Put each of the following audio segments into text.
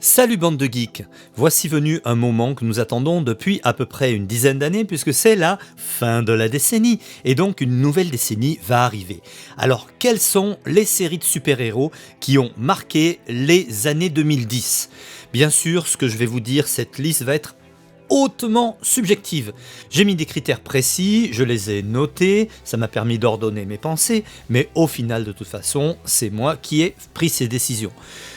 Salut bande de geeks, voici venu un moment que nous attendons depuis à peu près une dizaine d'années puisque c'est la fin de la décennie et donc une nouvelle décennie va arriver. Alors quelles sont les séries de super-héros qui ont marqué les années 2010 ? Bien sûr, ce que je vais vous dire, cette liste va être hautement subjective. J'ai mis des critères précis, je les ai notés, ça m'a permis d'ordonner mes pensées, mais au final de toute façon, c'est moi qui ai pris ces décisions.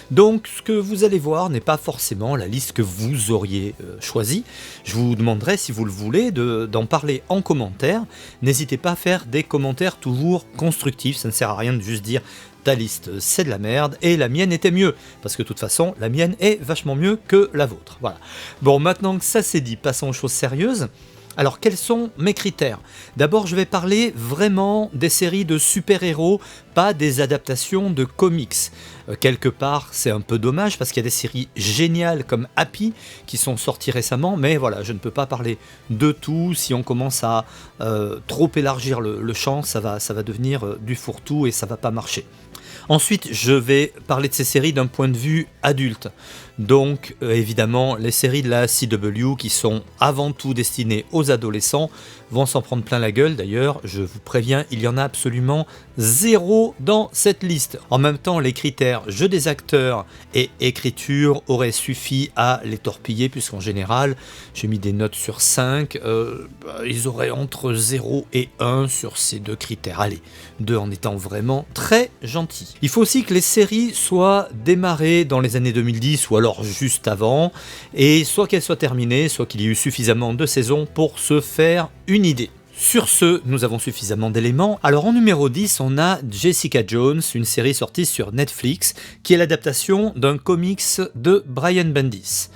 Donc ce que vous allez voir n'est pas forcément la liste que vous auriez choisie. Je vous demanderai, si vous le voulez, d'en parler en commentaire. N'hésitez pas à faire des commentaires toujours constructifs, ça ne sert à rien de juste dire ta liste c'est de la merde et la mienne était mieux, parce que de toute façon la mienne est vachement mieux que la vôtre. Voilà. Bon, maintenant que ça c'est dit, passons aux choses sérieuses. Alors quels sont mes critères ? D'abord je vais parler vraiment des séries de super-héros, pas des adaptations de comics. Quelque part c'est un peu dommage parce qu'il y a des séries géniales comme Happy qui sont sorties récemment, mais voilà, je ne peux pas parler de tout. Si on commence à trop élargir le champ, ça va devenir du fourre-tout et ça va pas marcher. Ensuite, je vais parler de ces séries d'un point de vue adulte. Donc, évidemment, les séries de la CW qui sont avant tout destinées aux adolescents vont s'en prendre plein la gueule. D'ailleurs, je vous préviens, il y en a absolument zéro dans cette liste. En même temps, les critères jeu des acteurs et écriture auraient suffi à les torpiller, puisqu'en général, j'ai mis des notes sur 5. Ils auraient entre 0 et 1 sur ces deux critères. Allez, 2 en étant vraiment très gentils. Il faut aussi que les séries soient démarrées dans les années 2010 ou alors juste avant, et soit qu'elles soient terminées, soit qu'il y ait eu suffisamment de saisons pour se faire une idée. Sur ce, nous avons suffisamment d'éléments. Alors en numéro 10, on a Jessica Jones, une série sortie sur Netflix, qui est l'adaptation d'un comics de Brian Bendis.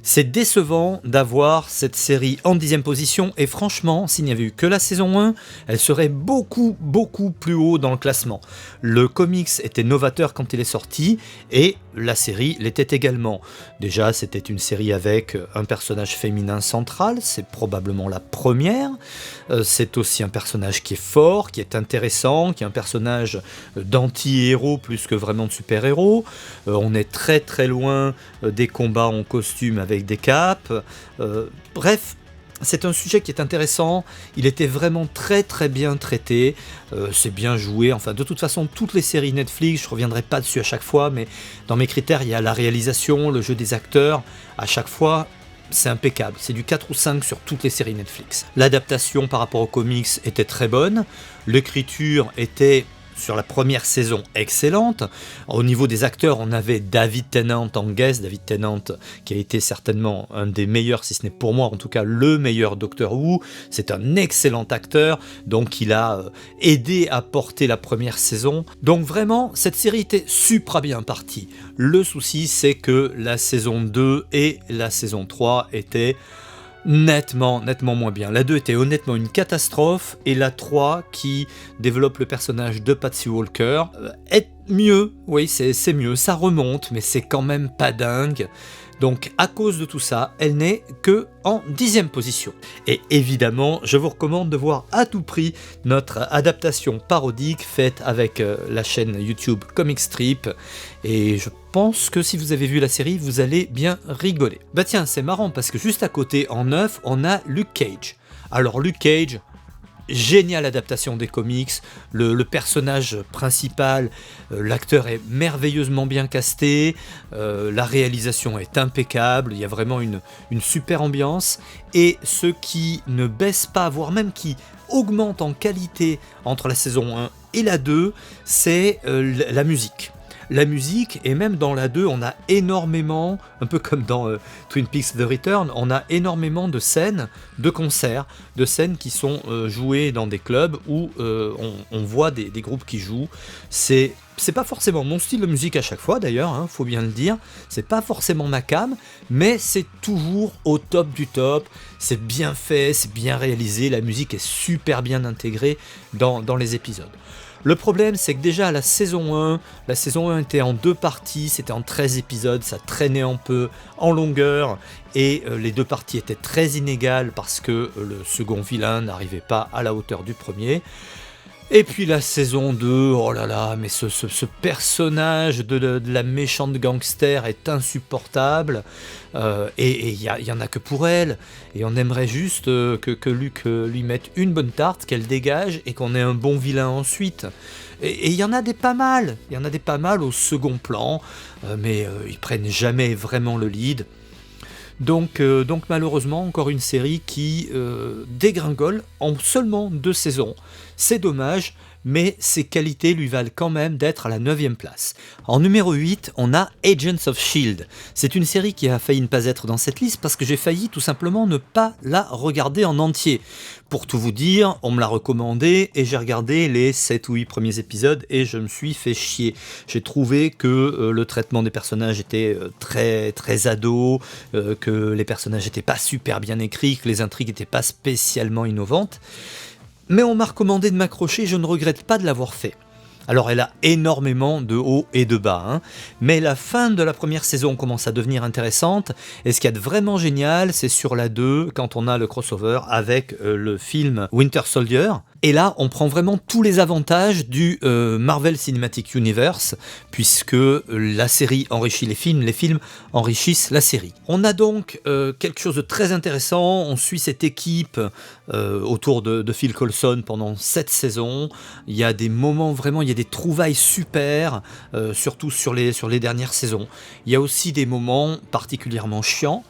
C'est décevant d'avoir cette série en 10e position et franchement, s'il n'y avait eu que la saison 1, elle serait beaucoup plus haut dans le classement. Le comics était novateur quand il est sorti et la série l'était également. Déjà, c'était une série avec un personnage féminin central, c'est probablement la première. C'est aussi un personnage qui est fort, qui est intéressant, qui est un personnage d'anti-héros plus que vraiment de super-héros. On est très loin des combats en costume avec des capes, bref, c'est un sujet qui est intéressant, il était vraiment très bien traité, c'est bien joué, enfin de toute façon toutes les séries Netflix, je reviendrai pas dessus à chaque fois, mais dans mes critères il y a la réalisation, le jeu des acteurs, à chaque fois c'est impeccable, c'est du 4 ou 5 sur toutes les séries Netflix. L'adaptation par rapport aux comics était très bonne, l'écriture était sur la première saison excellente. Au niveau des acteurs, on avait David Tennant en guest, David Tennant qui a été certainement un des meilleurs, si ce n'est pour moi en tout cas le meilleur Doctor Who. C'est un excellent acteur, donc il a aidé à porter la première saison. Donc vraiment, cette série était super bien partie. Le souci, c'est que la saison 2 et la saison 3 étaient nettement moins bien. La 2 était honnêtement une catastrophe, et la 3, qui développe le personnage de Patsy Walker, est mieux, oui c'est mieux, ça remonte, mais c'est quand même pas dingue. Donc à cause de tout ça, elle n'est que en 10e position. Et évidemment, je vous recommande de voir à tout prix notre adaptation parodique faite avec la chaîne YouTube Comic Strip. Et je pense que si vous avez vu la série, vous allez bien rigoler. Bah tiens, c'est marrant parce que juste à côté, en 9, on a Luke Cage. Alors Luke Cage, géniale adaptation des comics, le personnage principal, l'acteur est merveilleusement bien casté, la réalisation est impeccable, il y a vraiment une super ambiance, et ce qui ne baisse pas, voire même qui augmente en qualité entre la saison 1 et la 2, c'est la musique. La musique, et même dans la 2, on a énormément, un peu comme dans Twin Peaks The Return, on a énormément de scènes, de concerts, de scènes qui sont jouées dans des clubs où on voit des groupes qui jouent. C'est pas forcément mon style de musique à chaque fois d'ailleurs, hein, faut bien le dire, c'est pas forcément ma came, mais c'est toujours au top du top, c'est bien fait, c'est bien réalisé, la musique est super bien intégrée dans les épisodes. Le problème, c'est que déjà la saison 1 était en 2 parties, c'était en 13 épisodes, ça traînait un peu en longueur, et les 2 parties étaient très inégales parce que le second vilain n'arrivait pas à la hauteur du premier. Et puis la saison 2, oh là là, mais ce personnage de la méchante gangster est insupportable, et y en a que pour elle, et on aimerait juste que Luc lui mette une bonne tarte, qu'elle dégage, et qu'on ait un bon vilain ensuite. Et il y en a des pas mal, il y en a des pas mal au second plan, mais ils prennent jamais vraiment le lead. Donc malheureusement, encore une série qui dégringole en seulement 2 saisons. C'est dommage, mais ses qualités lui valent quand même d'être à la 9e place. En numéro 8, on a Agents of S.H.I.E.L.D. C'est une série qui a failli ne pas être dans cette liste parce que j'ai failli tout simplement ne pas la regarder en entier. Pour tout vous dire, on me l'a recommandé et j'ai regardé les 7 ou 8 premiers épisodes et je me suis fait chier. J'ai trouvé que le traitement des personnages était très très ado, que les personnages n'étaient pas super bien écrits, que les intrigues n'étaient pas spécialement innovantes. Mais on m'a recommandé de m'accrocher, je ne regrette pas de l'avoir fait. Alors elle a énormément de hauts et de bas, hein, mais la fin de la première saison commence à devenir intéressante, et ce qu'il y a de vraiment génial, c'est sur la 2, quand on a le crossover avec le film Winter Soldier, et là on prend vraiment tous les avantages du Marvel Cinematic Universe, puisque la série enrichit les films enrichissent la série. On a donc quelque chose de très intéressant, on suit cette équipe autour de Phil Coulson pendant 7 saisons, il y a des moments vraiment, il y a des trouvailles super, surtout sur les dernières saisons. Il y a aussi des moments particulièrement chiants,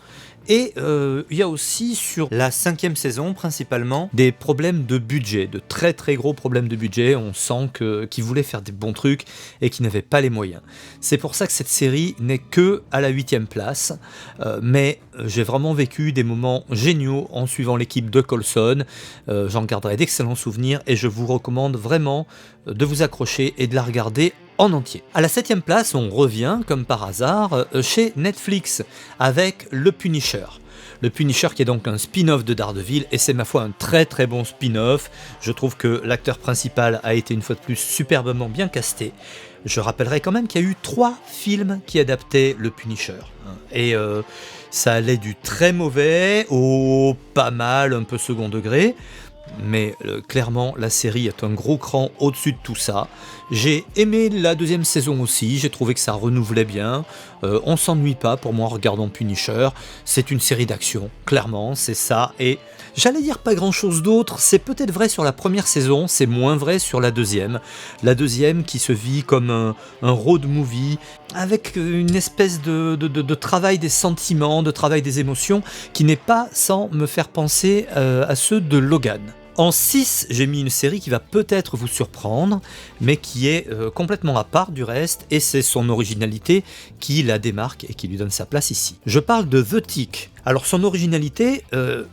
et il y a aussi sur la 5e saison principalement des problèmes de budget, de très très gros problèmes de budget. On sent qu'ils voulaient faire des bons trucs et qu'ils n'avaient pas les moyens. C'est pour ça que cette série n'est que à la 8e place, mais j'ai vraiment vécu des moments géniaux en suivant l'équipe de Coulson. J'en garderai d'excellents souvenirs et je vous recommande vraiment de vous accrocher et de la regarder en entier. À la 7e place, on revient, comme par hasard, chez Netflix, avec Le Punisher. Le Punisher qui est donc un spin-off de Daredevil, et c'est ma foi un très très bon spin-off. Je trouve que l'acteur principal a été une fois de plus superbement bien casté. Je rappellerai quand même qu'il y a eu 3 films qui adaptaient Le Punisher. Et ça allait du très mauvais au pas mal, un peu second degré. Mais clairement la série est un gros cran au-dessus de tout ça. J'ai aimé la 2e saison aussi, j'ai trouvé que ça renouvelait bien, on s'ennuie pas pour moi en regardant Punisher, c'est une série d'action, clairement c'est ça, et j'allais dire pas grand chose d'autre, c'est peut-être vrai sur la première saison, c'est moins vrai sur la 2e. La 2e qui se vit comme un road movie, avec une espèce de travail des sentiments, de travail des émotions, qui n'est pas sans me faire penser à ceux de Logan. En 6, j'ai mis une série qui va peut-être vous surprendre, mais qui est complètement à part du reste, et c'est son originalité qui la démarque et qui lui donne sa place ici. Je parle de The Tick. Alors son originalité,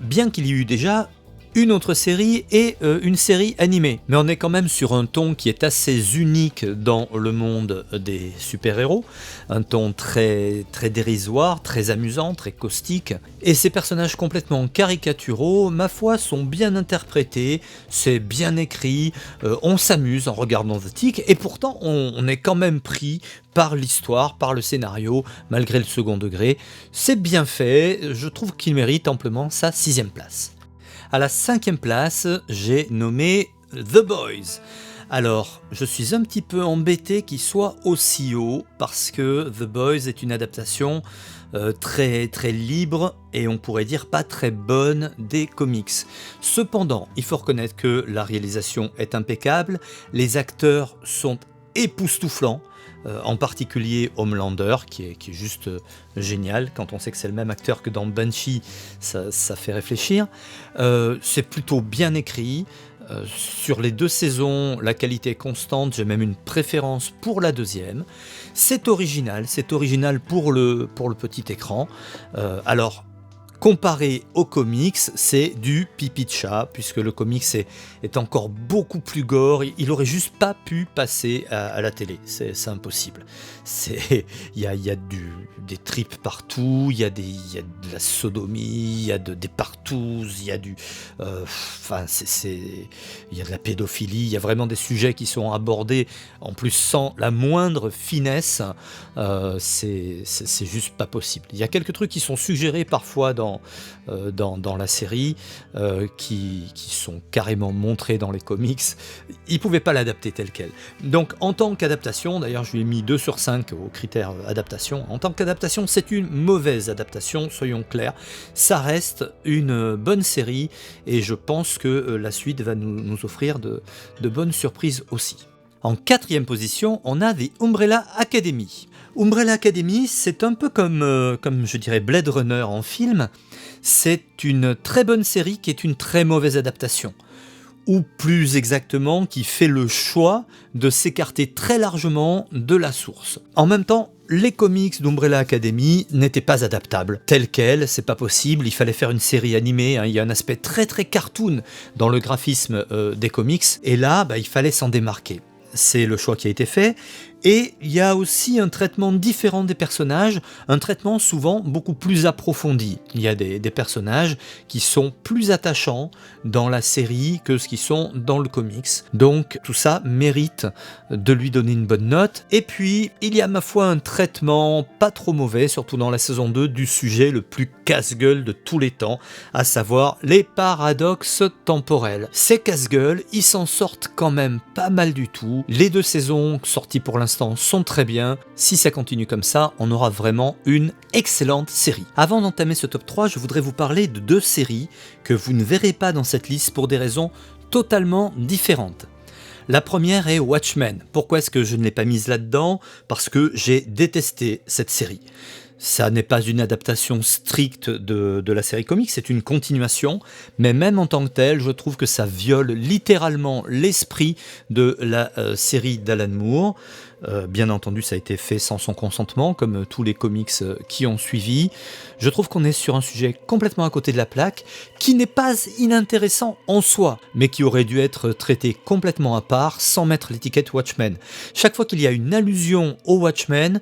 bien qu'il y ait eu déjà une autre série et une série animée. Mais on est quand même sur un ton qui est assez unique dans le monde des super-héros, un ton très, très dérisoire, très amusant, très caustique, et ces personnages complètement caricaturaux, ma foi, sont bien interprétés, c'est bien écrit, on s'amuse en regardant The Tick, et pourtant on est quand même pris par l'histoire, par le scénario, malgré le second degré. C'est bien fait, je trouve qu'il mérite amplement sa 6e place. À la 5e place, j'ai nommé The Boys. Alors, je suis un petit peu embêté qu'il soit aussi haut, parce que The Boys est une adaptation très très libre, et on pourrait dire pas très bonne des comics. Cependant, il faut reconnaître que la réalisation est impeccable, les acteurs sont époustouflants, en particulier Homelander qui est juste génial. Quand on sait que c'est le même acteur que dans Banshee, ça fait réfléchir. C'est plutôt bien écrit. Sur les 2 saisons, la qualité est constante, j'ai même une préférence pour la 2e. C'est original pour le petit écran. Alors, comparé aux comics, c'est du pipi de chat, puisque le comics est encore beaucoup plus gore, il aurait juste pas pu passer à la télé, c'est impossible. Il y a des tripes partout, il y a de la sodomie, il y a des partouzes, il y a il y a de la pédophilie, il y a vraiment des sujets qui sont abordés, en plus sans la moindre finesse, c'est juste pas possible. Il y a quelques trucs qui sont suggérés parfois dans dans la série, qui sont carrément montrées dans les comics. Ils ne pouvaient pas l'adapter tel quel. Donc en tant qu'adaptation, d'ailleurs je lui ai mis 2 sur 5 au critère adaptation, en tant qu'adaptation c'est une mauvaise adaptation, soyons clairs. Ça reste une bonne série et je pense que la suite va nous offrir de bonnes surprises aussi. En 4e position, on a The Umbrella Academy. Umbrella Academy, c'est un peu comme je dirais Blade Runner en film. C'est une très bonne série qui est une très mauvaise adaptation. Ou plus exactement, qui fait le choix de s'écarter très largement de la source. En même temps, les comics d'Umbrella Academy n'étaient pas adaptables. Tels quels, c'est pas possible, il fallait faire une série animée, hein. Il y a un aspect très très cartoon dans le graphisme des comics, et là, il fallait s'en démarquer. C'est le choix qui a été fait, et il y a aussi un traitement différent des personnages, un traitement souvent beaucoup plus approfondi. Il y a des personnages qui sont plus attachants dans la série que ce qui sont dans le comics. Donc tout ça mérite de lui donner une bonne note. Et puis il y a ma foi un traitement pas trop mauvais, surtout dans la saison 2, du sujet le plus casse-gueule de tous les temps, à savoir les paradoxes temporels. Ces casse-gueules, ils s'en sortent quand même pas mal du tout. Les 2 saisons sorties pour l'instant sont très bien. Si ça continue comme ça, on aura vraiment une excellente série. Avant d'entamer ce top 3, je voudrais vous parler de 2 séries que vous ne verrez pas dans cette liste pour des raisons totalement différentes. La première est Watchmen. Pourquoi est-ce que je ne l'ai pas mise là-dedans ? Parce que j'ai détesté cette série. Ça n'est pas une adaptation stricte de la série comique, c'est une continuation, mais même en tant que telle, je trouve que ça viole littéralement l'esprit de la série d'Alan Moore. Bien entendu, ça a été fait sans son consentement, comme tous les comics qui ont suivi. Je trouve qu'on est sur un sujet complètement à côté de la plaque, qui n'est pas inintéressant en soi, mais qui aurait dû être traité complètement à part, sans mettre l'étiquette Watchmen. Chaque fois qu'il y a une allusion au Watchmen,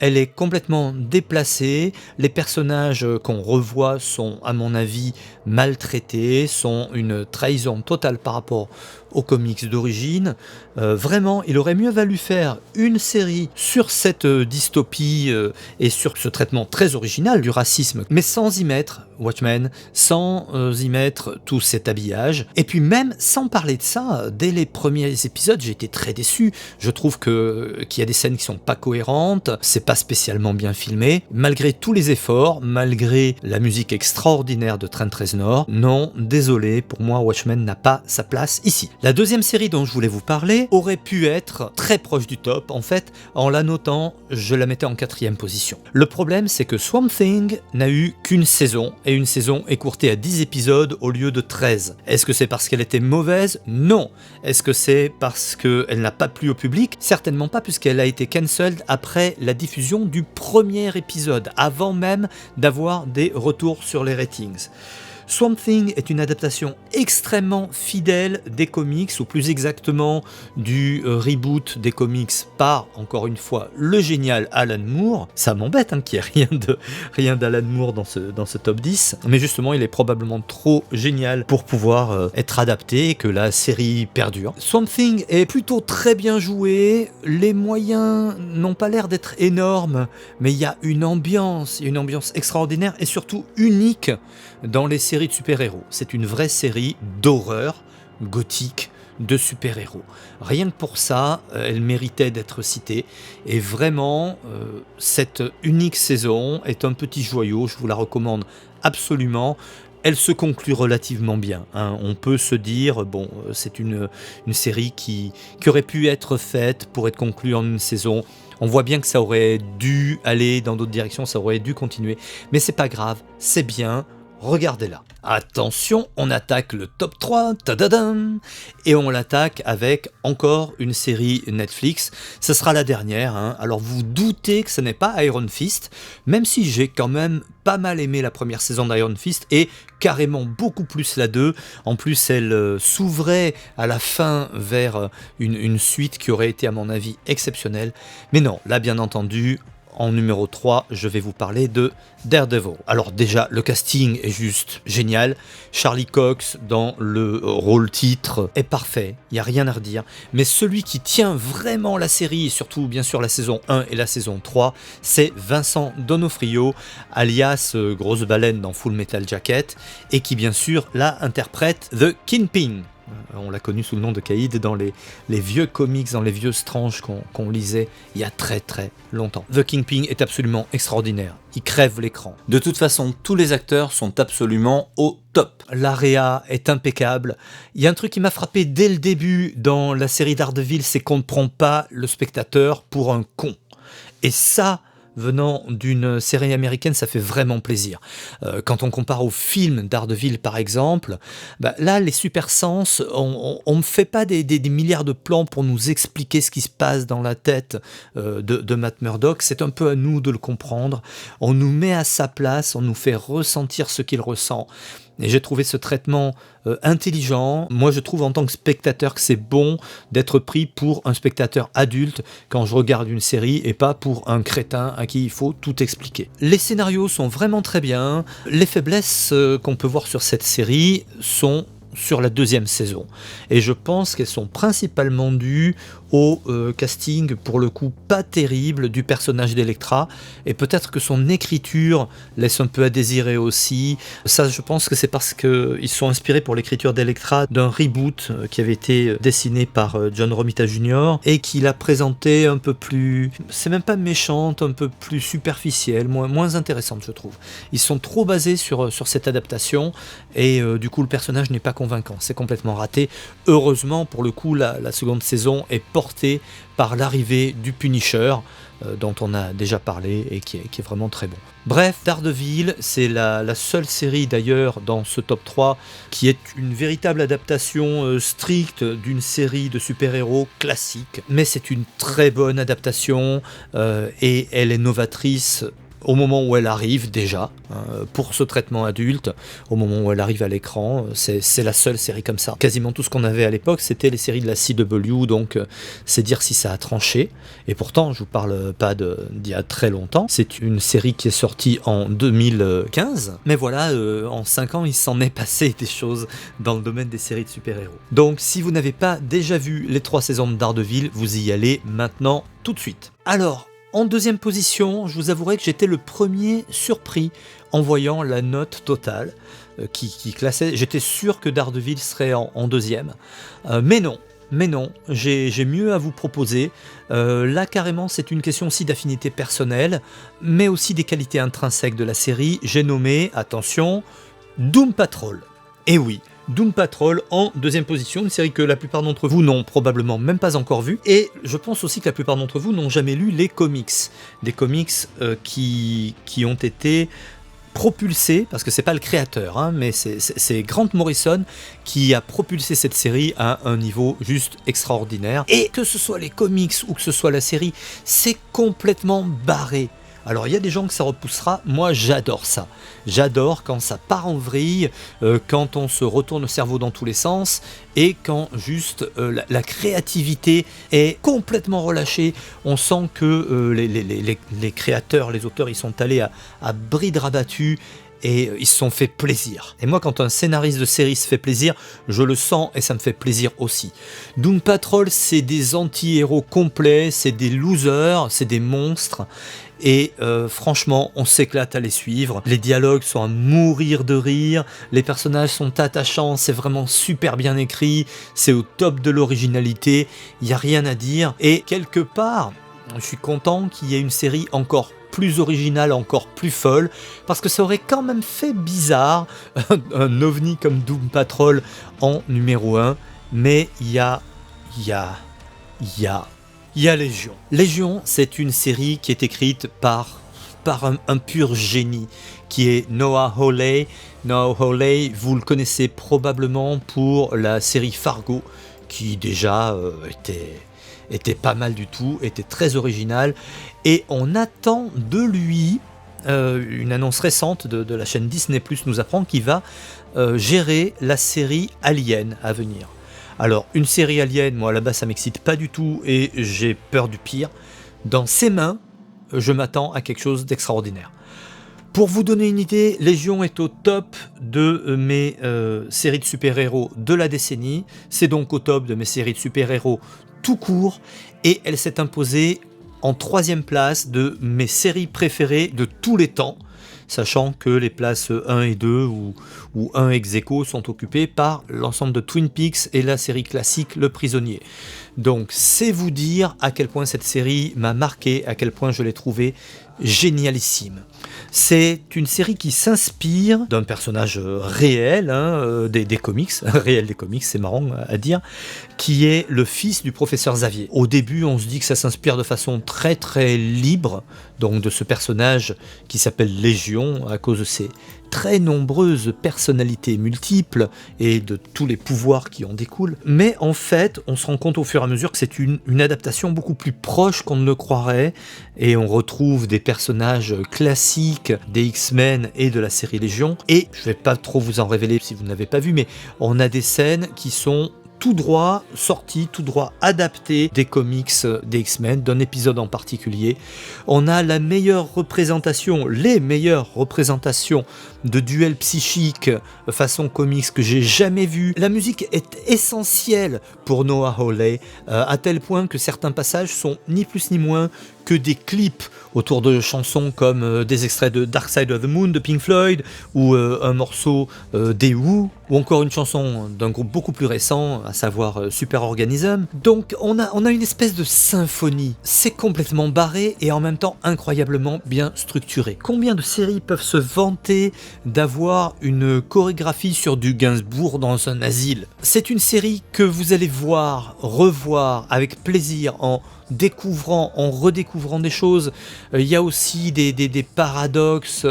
elle est complètement déplacée, les personnages qu'on revoit sont à mon avis maltraités, sont une trahison totale par rapport aux comics d'origine. Vraiment, il aurait mieux valu faire une série sur cette dystopie et sur ce traitement très original du racisme, mais sans y mettre Watchmen, sans y mettre tout cet habillage. Et puis même, sans parler de ça, dès les premiers épisodes, j'ai été très déçu. Je trouve qu'il y a des scènes qui sont pas cohérentes, c'est pas spécialement bien filmé. Malgré tous les efforts, malgré la musique extraordinaire de Trent Reznor, non, désolé, pour moi Watchmen n'a pas sa place ici. La deuxième série dont je voulais vous parler aurait pu être très proche du top. En fait, en la notant, je la mettais en 4e position. Le problème, c'est que Swamp Thing n'a eu qu'une saison, et une saison écourtée à 10 épisodes au lieu de 13. Est-ce que c'est parce qu'elle était mauvaise ? Non. Est-ce que c'est parce qu'elle n'a pas plu au public ? Certainement pas, puisqu'elle a été cancelled après la diffusion du premier épisode, avant même d'avoir des retours sur les ratings. Swamp Thing est une adaptation extrêmement fidèle des comics, ou plus exactement du reboot des comics par, encore une fois, le génial Alan Moore. Ça m'embête qu'il n'y ait rien d'Alan Moore dans ce top 10, mais justement il est probablement trop génial pour pouvoir être adapté et que la série perdure. Swamp Thing est plutôt très bien joué, les moyens n'ont pas l'air d'être énormes, mais il y a une ambiance extraordinaire et surtout unique dans les séries de super-héros. C'est une vraie série d'horreur gothique de super-héros. Rien que pour ça, elle méritait d'être citée. Et vraiment, cette unique saison est un petit joyau, je vous la recommande absolument. Elle se conclut relativement bien, hein. On peut se dire, bon, c'est une série qui aurait pu être faite pour être conclue en une saison. On voit bien que ça aurait dû aller dans d'autres directions, ça aurait dû continuer. Mais c'est pas grave, c'est bien. Regardez-la. Attention, on attaque le top 3, tadadam, et on l'attaque avec encore une série Netflix. Ce sera la dernière, hein. Alors vous doutez que ce n'est pas Iron Fist, même si j'ai quand même pas mal aimé la première saison d'Iron Fist et carrément beaucoup plus la 2. En plus, elle s'ouvrait à la fin vers une suite qui aurait été à mon avis exceptionnelle. Mais non, là bien entendu, en numéro 3, je vais vous parler de Daredevil. Alors déjà, le casting est juste génial. Charlie Cox dans le rôle titre est parfait, il n'y a rien à redire. Mais celui qui tient vraiment la série, et surtout bien sûr la saison 1 et la saison 3, c'est Vincent D'Onofrio, alias Grosse Baleine dans Full Metal Jacket, et qui bien sûr là interprète The Kingpin. On l'a connu sous le nom de Caïd dans les vieux comics, dans les vieux Strange qu'on lisait il y a très longtemps. The Kingpin est absolument extraordinaire, il crève l'écran. De toute façon, tous les acteurs sont absolument au top. L'AREA est impeccable. Il y a un truc qui m'a frappé dès le début dans la série Daredevil, c'est qu'on ne prend pas le spectateur pour un con. Et ça, venant d'une série américaine, ça fait vraiment plaisir. Quand on compare au film Daredevil par exemple, là les super sens, on ne fait pas des milliards de plans pour nous expliquer ce qui se passe dans la tête de Matt Murdock, c'est un peu à nous de le comprendre, on nous met à sa place, on nous fait ressentir ce qu'il ressent. Et j'ai trouvé ce traitement intelligent. Moi, je trouve en tant que spectateur que c'est bon d'être pris pour un spectateur adulte quand je regarde une série et pas pour un crétin à qui il faut tout expliquer. Les scénarios sont vraiment très bien. Les faiblesses qu'on peut voir sur cette série sont sur la deuxième saison. Et je pense qu'elles sont principalement dues au casting, pour le coup pas terrible, du personnage d'Electra, et peut-être que son écriture laisse un peu à désirer aussi. Ça, je pense que c'est parce qu'ils sont inspirés pour l'écriture d'Electra d'un reboot qui avait été dessiné par John Romita Jr. et qu'il a présenté un peu plus, c'est même pas méchante, un peu plus superficielle, moins intéressante je trouve. Ils sont trop basés sur cette adaptation et du coup le personnage n'est pas convaincant, c'est complètement raté. Heureusement pour le coup la seconde saison est porté par l'arrivée du Punisher, dont on a déjà parlé et qui est vraiment très bon. Bref, Daredevil, c'est la seule série d'ailleurs dans ce top 3 qui est une véritable adaptation stricte d'une série de super-héros classique, mais c'est une très bonne adaptation et elle est novatrice au moment où elle arrive déjà, pour ce traitement adulte, au moment où elle arrive à l'écran, c'est la seule série comme ça. Quasiment tout ce qu'on avait à l'époque, c'était les séries de la CW, donc c'est dire si ça a tranché. Et pourtant, je vous parle pas d'il y a très longtemps, c'est une série qui est sortie en 2015, mais voilà, en 5 ans, il s'en est passé des choses dans le domaine des séries de super-héros. Donc, si vous n'avez pas déjà vu les 3 saisons de Daredevil, vous y allez maintenant, tout de suite. Alors, en deuxième position, je vous avouerai que j'étais le premier surpris en voyant la note totale qui classait. J'étais sûr que Daredevil serait en deuxième, mais non, j'ai mieux à vous proposer. Là carrément c'est une question aussi d'affinité personnelle, mais aussi des qualités intrinsèques de la série. J'ai nommé, attention, Doom Patrol. Et oui, Doom Patrol en deuxième position, une série que la plupart d'entre vous n'ont probablement même pas encore vue, et je pense aussi que la plupart d'entre vous n'ont jamais lu les comics, des comics qui ont été propulsés, parce que c'est pas le créateur, mais c'est Grant Morrison qui a propulsé cette série à un niveau juste extraordinaire, et que ce soit les comics ou que ce soit la série, c'est complètement barré. Alors il y a des gens que ça repoussera, moi j'adore ça. J'adore quand ça part en vrille, quand on se retourne le cerveau dans tous les sens, et quand juste la créativité est complètement relâchée. On sent que les créateurs, les auteurs, ils sont allés à bride rabattue, et ils se sont fait plaisir. Et moi, quand un scénariste de série se fait plaisir, je le sens et ça me fait plaisir aussi. Doom Patrol, c'est des anti-héros complets, c'est des losers, c'est des monstres. Et franchement, on s'éclate à les suivre. Les dialogues sont à mourir de rire, les personnages sont attachants, c'est vraiment super bien écrit, c'est au top de l'originalité, il n'y a rien à dire. Et quelque part, je suis content qu'il y ait une série encore plus originale, encore plus folle, parce que ça aurait quand même fait bizarre un ovni comme Doom Patrol en numéro 1, mais il y a Légion. Légion, c'est une série qui est écrite par un pur génie, qui est Noah Hawley. Noah Hawley, vous le connaissez probablement pour la série Fargo, qui déjà était pas mal du tout, était très original, et on attend de lui, une annonce récente de la chaîne Disney+, nous apprend qu'il va gérer la série Alien à venir. Alors, une série Alien, moi là-bas ça m'excite pas du tout, et j'ai peur du pire. Dans ses mains, je m'attends à quelque chose d'extraordinaire. Pour vous donner une idée, Légion est au top de mes séries de super-héros de la décennie. C'est donc au top de mes séries de super-héros tout court. Et elle s'est imposée en 3e place de mes séries préférées de tous les temps. Sachant que les places 1 et 2 ou 1 ex aequo sont occupées par l'ensemble de Twin Peaks et la série classique Le Prisonnier. Donc c'est vous dire à quel point cette série m'a marqué, à quel point je l'ai trouvée génialissime. C'est une série qui s'inspire d'un personnage réel des comics, réel des comics, c'est marrant à dire, qui est le fils du professeur Xavier. Au début, on se dit que ça s'inspire de façon très très libre, donc de ce personnage qui s'appelle Légion à cause de ses très nombreuses personnalités multiples et de tous les pouvoirs qui en découlent. Mais en fait, on se rend compte au fur et à mesure que c'est une adaptation beaucoup plus proche qu'on ne le croirait, et on retrouve des personnages classiques des X-Men et de la série Légion. Et je vais pas trop vous en révéler si vous n'avez pas vu, mais on a des scènes qui sont tout droit sorti, tout droit adapté des comics des X-Men, d'un épisode en particulier. On a la meilleure représentation, les meilleures représentations de duels psychiques façon comics que j'ai jamais vu. La musique est essentielle pour Noah Hawley, à tel point que certains passages sont ni plus ni moins que des clips autour de chansons comme des extraits de Dark Side of the Moon de Pink Floyd, ou un morceau des Who, ou encore une chanson d'un groupe beaucoup plus récent, à savoir Superorganism. Donc on a une espèce de symphonie. C'est complètement barré et en même temps incroyablement bien structuré. Combien de séries peuvent se vanter d'avoir une chorégraphie sur du Gainsbourg dans un asile? C'est une série que vous allez voir, revoir avec plaisir en découvrant, en redécouvrant des choses. Il y a aussi des paradoxes,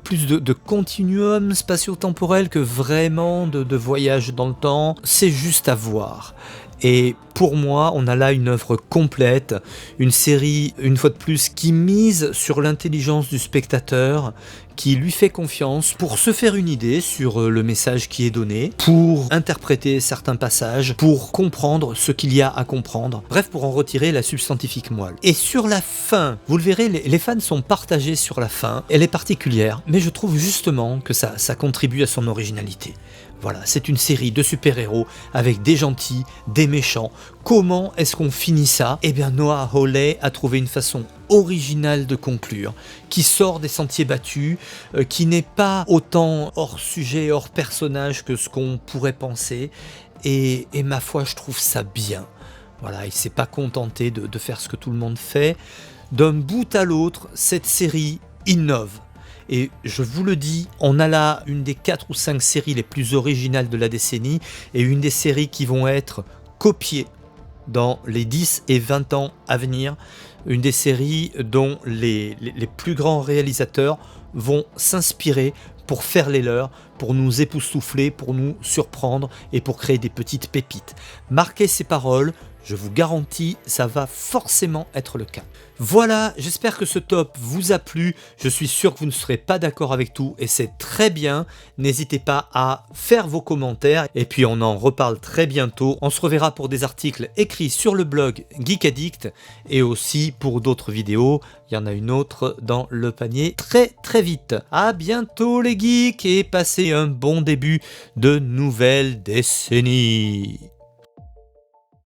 plus de continuum spatio-temporel que vraiment de voyage dans le temps. C'est juste à voir. Et pour moi, on a là une œuvre complète, une série, une fois de plus, qui mise sur l'intelligence du spectateur, qui lui fait confiance pour se faire une idée sur le message qui est donné, pour interpréter certains passages, pour comprendre ce qu'il y a à comprendre, bref, pour en retirer la substantifique moelle. Et sur la fin, vous le verrez, les fans sont partagés sur la fin, elle est particulière, mais je trouve justement que ça contribue à son originalité. Voilà, c'est une série de super-héros avec des gentils, des méchants. Comment est-ce qu'on finit ça? Eh bien, Noah Hawley a trouvé une façon originale de conclure, qui sort des sentiers battus, qui n'est pas autant hors sujet, hors personnage que ce qu'on pourrait penser. Et ma foi, je trouve ça bien. Voilà, il s'est pas contenté de faire ce que tout le monde fait. D'un bout à l'autre, cette série innove. Et je vous le dis, on a là une des 4 ou 5 séries les plus originales de la décennie, et une des séries qui vont être copiées dans les 10 et 20 ans à venir. Une des séries dont les plus grands réalisateurs vont s'inspirer pour faire les leurs, pour nous époustoufler, pour nous surprendre et pour créer des petites pépites. Marquez ces paroles, je vous garantis, ça va forcément être le cas. Voilà, j'espère que ce top vous a plu. Je suis sûr que vous ne serez pas d'accord avec tout et c'est très bien. N'hésitez pas à faire vos commentaires et puis on en reparle très bientôt. On se reverra pour des articles écrits sur le blog Geek Addict et aussi pour d'autres vidéos. Il y en a une autre dans le panier très très vite. À bientôt les geeks et passez un bon début de nouvelle décennie.